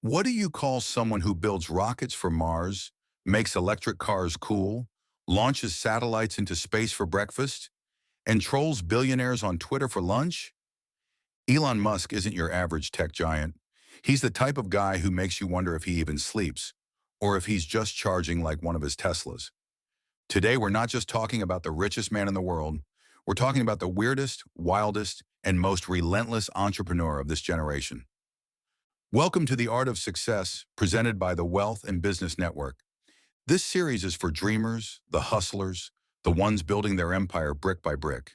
What do you call someone who builds rockets for Mars, makes electric cars cool, launches satellites into space for breakfast, and trolls billionaires on Twitter for lunch? Elon Musk isn't your average tech giant. He's the type of guy who makes you wonder if he even sleeps, or if he's just charging like one of his Teslas. Today, we're not just talking about the richest man in the world. We're talking about the weirdest, wildest, and most relentless entrepreneur of this generation. Welcome to The Art of Success, presented by the Wealth and Business Network. This series is for dreamers, the hustlers, the ones building their empire brick by brick.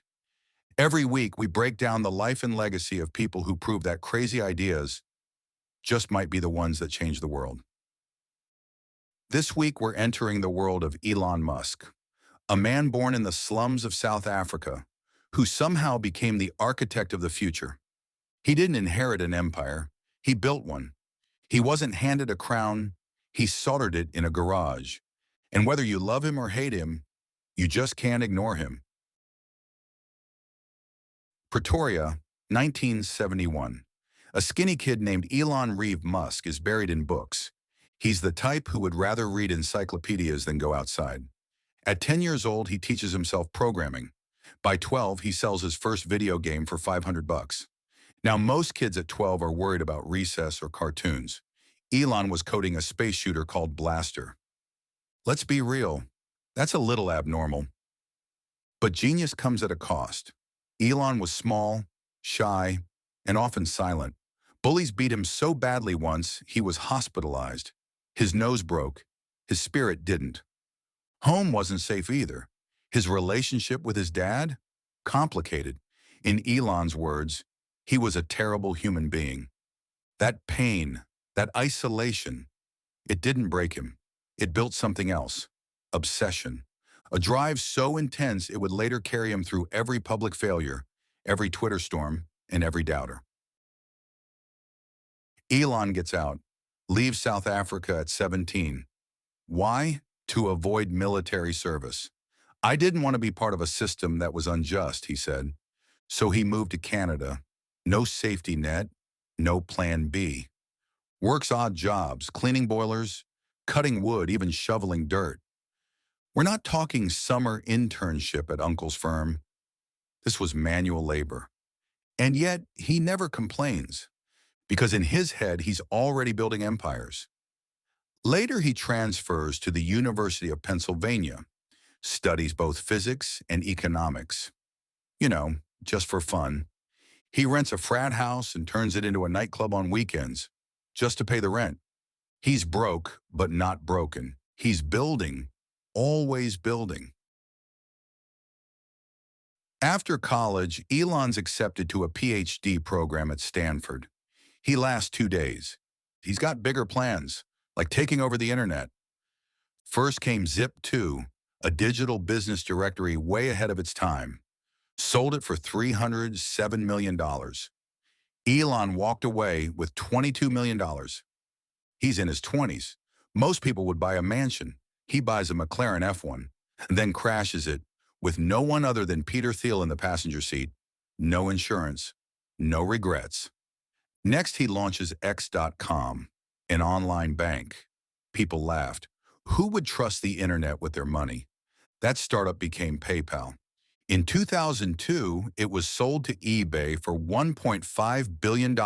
Every week, we break down the life and legacy of people who prove that crazy ideas just might be the ones that change the world. This week, we're entering the world of Elon Musk, a man born in the slums of South Africa who somehow became the architect of the future. He didn't inherit an empire. He built one. He wasn't handed a crown. He soldered it in a garage. And whether you love him or hate him, you just can't ignore him. Pretoria, 1971. A skinny kid named Elon Reeve Musk is buried in books. He's the type who would rather read encyclopedias than go outside. At 10 years old, he teaches himself programming. By 12, he sells his first video game for $500. Now, most kids at 12 are worried about recess or cartoons. Elon was coding a space shooter called Blaster. Let's be real, that's a little abnormal. But genius comes at a cost. Elon was small, shy, and often silent. Bullies beat him so badly once, he was hospitalized. His nose broke. His spirit didn't. Home wasn't safe either. His relationship with his dad? Complicated. In Elon's words, he was a terrible human being. That pain, that isolation, it didn't break him. It built something else. Obsession. A drive so intense it would later carry him through every public failure, every Twitter storm, and every doubter. Elon gets out, leaves South Africa at 17. Why? To avoid military service. I didn't want to be part of a system that was unjust, he said. So he moved to Canada. No safety net, no plan B. Works odd jobs, cleaning boilers, cutting wood, even shoveling dirt. We're not talking summer internship at Uncle's firm. This was manual labor. And yet, he never complains, because in his head, he's already building empires. Later, he transfers to the University of Pennsylvania, studies both physics and economics. Just for fun. He rents a frat house and turns it into a nightclub on weekends, just to pay the rent. He's broke, but not broken. He's building, always building. After college, Elon's accepted to a PhD program at Stanford. He lasts 2 days. He's got bigger plans, like taking over the internet. First came Zip2, a digital business directory way ahead of its time. Sold it for $307 million. Elon walked away with $22 million. He's in his 20s. Most people would buy a mansion. He buys a McLaren F1, then crashes it with no one other than Peter Thiel in the passenger seat. No insurance, no regrets. Next, he launches X.com, an online bank. People laughed. Who would trust the internet with their money? That startup became PayPal. In 2002, it was sold to eBay for $1.5 billion.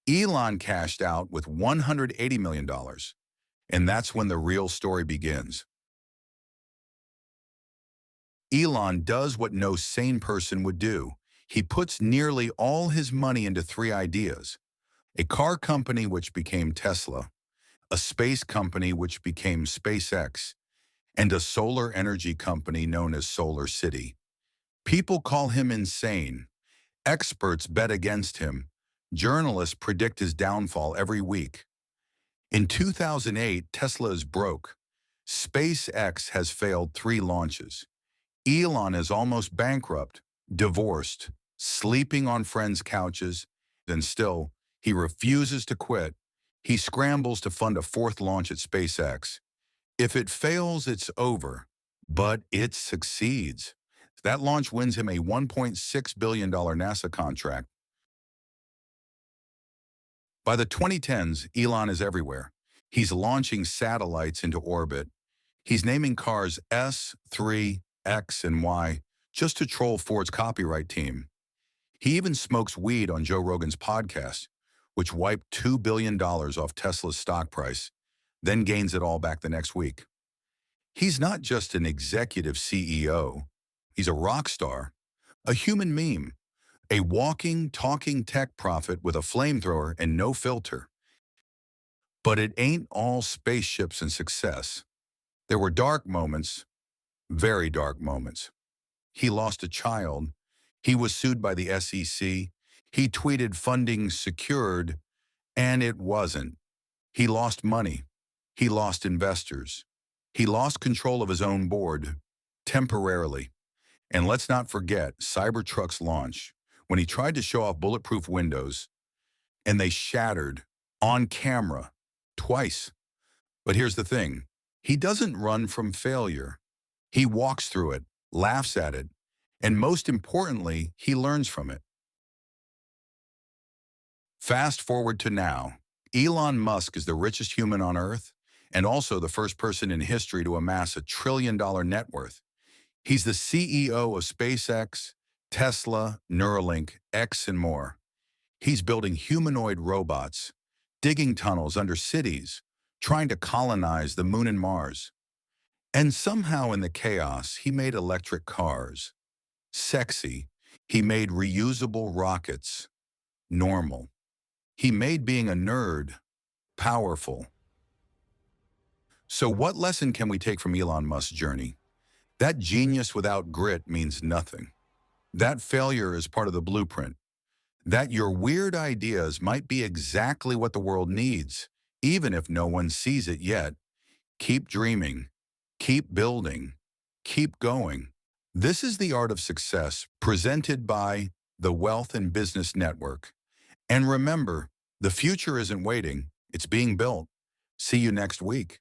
Elon cashed out with $180 million. And that's when the real story begins. Elon does what no sane person would do. He puts nearly all his money into 3 ideas. A car company which became Tesla, a space company which became SpaceX, and a solar energy company known as Solar City. People call him insane. Experts bet against him. Journalists predict his downfall every week. In 2008, Tesla is broke. SpaceX has failed 3 launches. Elon is almost bankrupt, divorced, sleeping on friends' couches, and still, he refuses to quit. He scrambles to fund a 4th launch at SpaceX. If it fails, it's over, but it succeeds. That launch wins him a $1.6 billion NASA contract. By the 2010s, Elon is everywhere. He's launching satellites into orbit. He's naming cars S, 3, X, and Y just to troll Ford's copyright team. He even smokes weed on Joe Rogan's podcast, which wiped $2 billion off Tesla's stock price, then gains it all back the next week. He's not just an executive CEO. He's a rock star, a human meme, a walking, talking tech prophet with a flamethrower and no filter. But it ain't all spaceships and success. There were dark moments, very dark moments. He lost a child. He was sued by the SEC. He tweeted funding secured, and it wasn't. He lost money. He lost investors. He lost control of his own board, temporarily. And let's not forget Cybertruck's launch, when he tried to show off bulletproof windows, and they shattered on camera twice. But here's the thing. He doesn't run from failure. He walks through it, laughs at it, and most importantly, he learns from it. Fast forward to now. Elon Musk is the richest human on Earth and also the first person in history to amass $1 trillion net worth. He's the CEO of SpaceX, Tesla, Neuralink, X, and more. He's building humanoid robots, digging tunnels under cities, trying to colonize the moon and Mars. And somehow in the chaos, he made electric cars. Sexy. He made reusable rockets. Normal. He made being a nerd powerful. So what lesson can we take from Elon Musk's journey? That genius without grit means nothing. That failure is part of the blueprint. That your weird ideas might be exactly what the world needs, even if no one sees it yet. Keep dreaming. Keep building. Keep going. This is the art of success, presented by the Wealth and Business Network. And remember, the future isn't waiting, it's being built. See you next week.